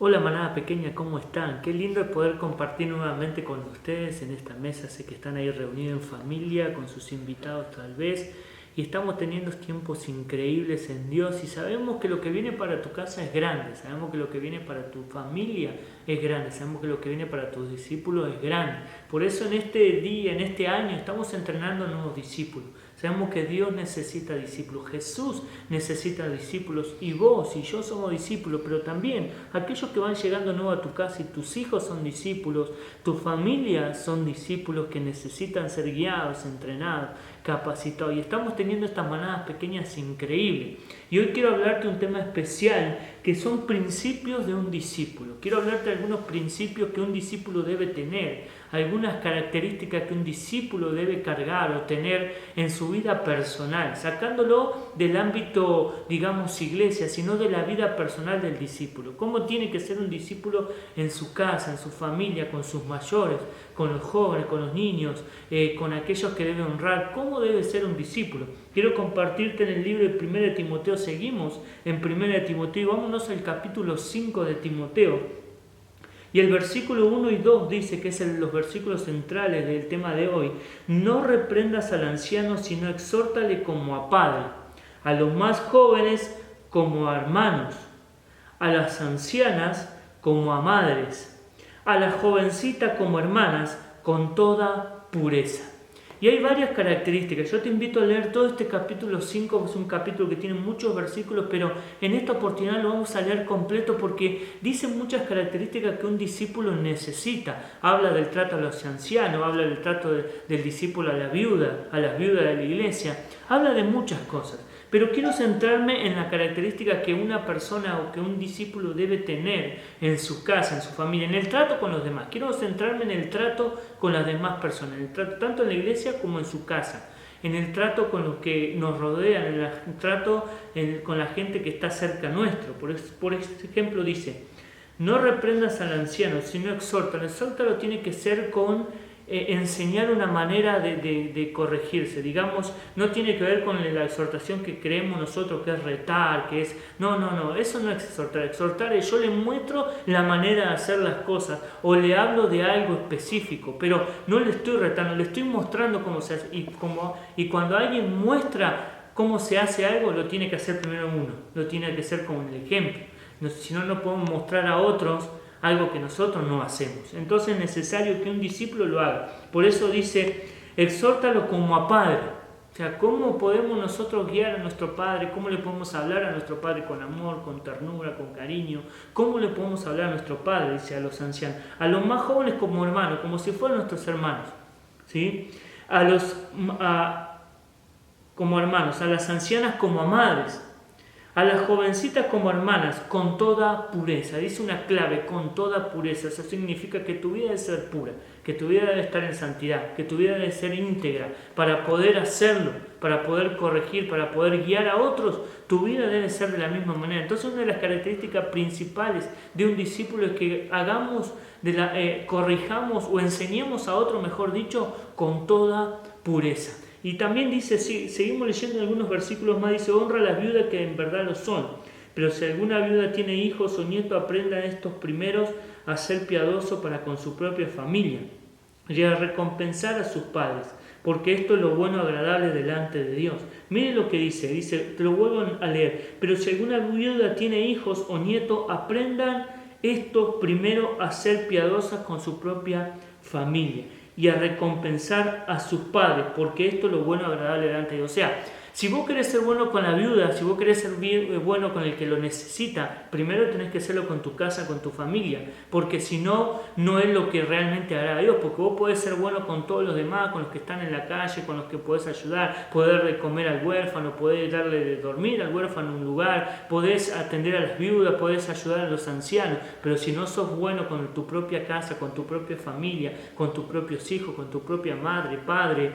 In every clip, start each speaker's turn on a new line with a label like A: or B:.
A: Hola manada pequeña, ¿cómo están? Qué lindo es poder compartir nuevamente con ustedes en esta mesa. Sé que están ahí reunidos en familia, con sus invitados tal vez, y estamos teniendo tiempos increíbles en Dios y sabemos que lo que viene para tu casa es grande, sabemos que lo que viene para tu familia es grande, sabemos que lo que viene para tus discípulos es grande. Por eso en este día, en este año, estamos entrenando nuevos discípulos. Sabemos que Dios necesita discípulos, Jesús necesita discípulos y vos y yo somos discípulos, pero también aquellos que van llegando nuevo a tu casa y tus hijos son discípulos, tu familia son discípulos que necesitan ser guiados, entrenados, capacitados. Y estamos teniendo estas manadas pequeñas increíbles. Y hoy quiero hablarte de un tema especial que son principios de un discípulo. Quiero hablarte de algunos principios que un discípulo debe tener, algunas características que un discípulo debe cargar o tener en su vida personal, sacándolo del ámbito, digamos, iglesia, sino de la vida personal del discípulo. ¿Cómo tiene que ser un discípulo en su casa, en su familia, con sus mayores, con los jóvenes, con los niños, con aquellos que debe honrar? ¿Cómo debe ser un discípulo? Quiero compartirte en el libro de 1 de Timoteo. Seguimos en 1 de Timoteo y vámonos al capítulo 5 de Timoteo. Y el versículo 1 y 2 dice, que es los versículos centrales del tema de hoy: no reprendas al anciano, sino exhórtale como a padre, a los más jóvenes como a hermanos, a las ancianas como a madres, a las jovencitas como hermanas, con toda pureza. Y hay varias características. Yo te invito a leer todo este capítulo 5, que es un capítulo que tiene muchos versículos, pero en esta oportunidad lo vamos a leer completo porque dice muchas características que un discípulo necesita. Habla del trato a los ancianos, habla del trato del discípulo a las viudas de la iglesia, habla de muchas cosas. Pero quiero centrarme en la característica que una persona o que un discípulo debe tener en su casa, en su familia, en el trato con los demás. Quiero centrarme en el trato con las demás personas, en el trato tanto en la iglesia como en su casa, en el trato con los que nos rodean, en el trato con la gente que está cerca nuestro. Por ejemplo dice, no reprendas al anciano, sino exhórtalo. Exhórtalo tiene que ser con enseñar una manera de corregirse, digamos, no tiene que ver con la exhortación que creemos nosotros, que es retar, que es, no, eso no es exhortar. Exhortar es yo le muestro la manera de hacer las cosas, o le hablo de algo específico, pero no le estoy retando, le estoy mostrando cómo se hace, y cuando alguien muestra cómo se hace algo, lo tiene que hacer primero uno, lo tiene que hacer como el ejemplo, si no, no podemos mostrar a otros algo que nosotros no hacemos. Entonces es necesario que un discípulo lo haga. Por eso dice, exhórtalo como a padre. O sea, ¿cómo podemos nosotros guiar a nuestro padre? ¿Cómo le podemos hablar a nuestro padre con amor, con ternura, con cariño? ¿Cómo le podemos hablar a nuestro padre? Dice a los ancianos. A los más jóvenes como hermanos, como si fueran nuestros hermanos. ¿Sí? Como hermanos, a las ancianas como a madres, a las jovencitas como hermanas, con toda pureza. Dice una clave, con toda pureza. Eso significa que tu vida debe ser pura, que tu vida debe estar en santidad, que tu vida debe ser íntegra. Para poder hacerlo, para poder corregir, para poder guiar a otros, tu vida debe ser de la misma manera. Entonces una de las características principales de un discípulo es que corrijamos o enseñemos a otro, mejor dicho, con toda pureza. Y también dice, seguimos leyendo algunos versículos más, dice, honra a las viudas que en verdad lo son. Pero si alguna viuda tiene hijos o nietos, aprendan estos primeros a ser piadosos para con su propia familia y a recompensar a sus padres, porque esto es lo bueno, agradable delante de Dios. Mire lo que dice, te lo vuelvo a leer. Pero si alguna viuda tiene hijos o nietos, aprendan estos primero a ser piadosas con su propia familia y a recompensar a sus padres, porque esto es lo bueno, agradable delante de Dios. O sea, si vos querés ser bueno con la viuda, si vos querés ser bueno con el que lo necesita, primero tenés que hacerlo con tu casa, con tu familia, porque si no, no es lo que realmente hará Dios, porque vos podés ser bueno con todos los demás, con los que están en la calle, con los que podés ayudar, podés darle de comer al huérfano, podés darle de dormir al huérfano en un lugar, podés atender a las viudas, podés ayudar a los ancianos, pero si no sos bueno con tu propia casa, con tu propia familia, con tus propios hijos, con tu propia madre, padre,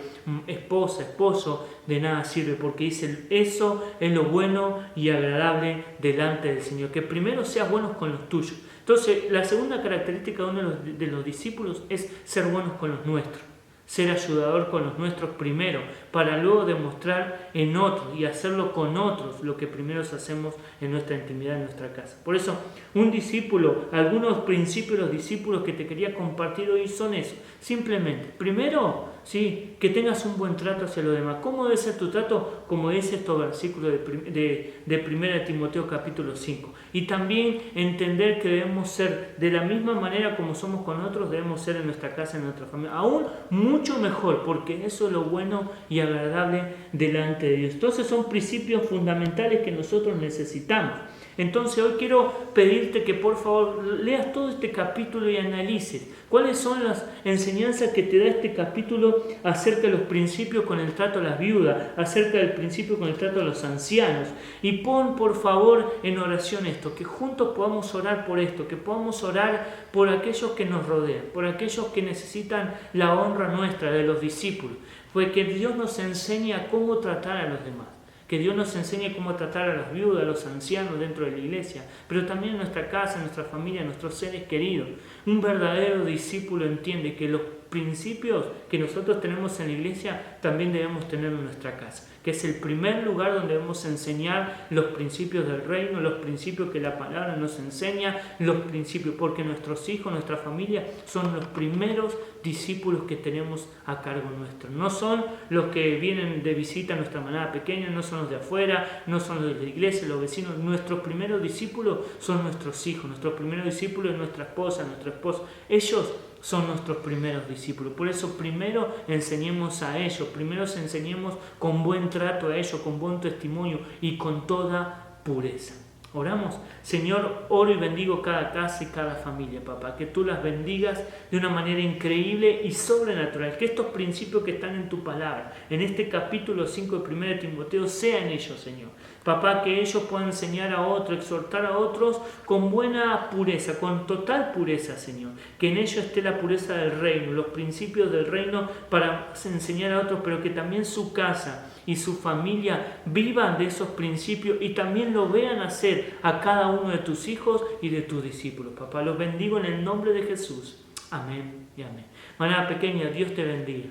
A: esposa, esposo, de nada sirve, porque dice, eso es lo bueno y agradable delante del Señor, que primero seas buenos con los tuyos. Entonces, la segunda característica de uno de los discípulos es ser buenos con los nuestros. ser ayudador con los nuestros primero, para luego demostrar en otros y hacerlo con otros lo que primero hacemos en nuestra intimidad, en nuestra casa. Por eso, un discípulo, algunos principios de los discípulos que te quería compartir hoy son eso. Simplemente, primero, sí, que tengas un buen trato hacia los demás. ¿Cómo debe ser tu trato? Como dice estos versículos de 1 Timoteo capítulo 5. Y también entender que debemos ser de la misma manera como somos con otros, debemos ser en nuestra casa, en nuestra familia. Aún mucho mejor, porque eso es lo bueno y agradable delante de Dios. Entonces son principios fundamentales que nosotros necesitamos. Entonces hoy quiero pedirte que por favor leas todo este capítulo y analices cuáles son las enseñanzas que te da este capítulo acerca de los principios con el trato a las viudas, acerca del principio con el trato a los ancianos. Y pon por favor en oración esto, que juntos podamos orar por esto, que podamos orar por aquellos que nos rodean, por aquellos que necesitan la honra nuestra de los discípulos, pues que Dios nos enseñe a cómo tratar a los demás. Que Dios nos enseñe cómo tratar a las viudas, a los ancianos dentro de la iglesia, pero también en nuestra casa, en nuestra familia, en nuestros seres queridos. Un verdadero discípulo entiende que los principios que nosotros tenemos en la iglesia también debemos tener en nuestra casa, que es el primer lugar donde debemos enseñar los principios del reino, los principios que la palabra nos enseña, los principios, porque nuestros hijos, nuestra familia son los primeros discípulos que tenemos a cargo nuestro. No son los que vienen de visita a nuestra manada pequeña, no son los de afuera, no son los de la iglesia, los vecinos. Nuestros primeros discípulos son nuestros hijos, nuestros primeros discípulos es nuestra esposa, nuestro esposo. Ellos son nuestros primeros discípulos. Por eso primero enseñemos a ellos, primero enseñemos con buen trato a ellos, con buen testimonio y con toda pureza. Oramos. Señor, oro y bendigo cada casa y cada familia, papá. Que tú las bendigas de una manera increíble y sobrenatural. Que estos principios que están en tu palabra, en este capítulo 5 de 1 Timoteo, sean ellos, Señor. Papá, que ellos puedan enseñar a otros, exhortar a otros con buena pureza, con total pureza, Señor. Que en ellos esté la pureza del reino, los principios del reino para enseñar a otros, pero que también su casa y su familia vivan de esos principios y también lo vean hacer a cada uno de tus hijos y de tus discípulos. Papá, los bendigo en el nombre de Jesús. Amén y amén. Manada pequeña, Dios te bendiga.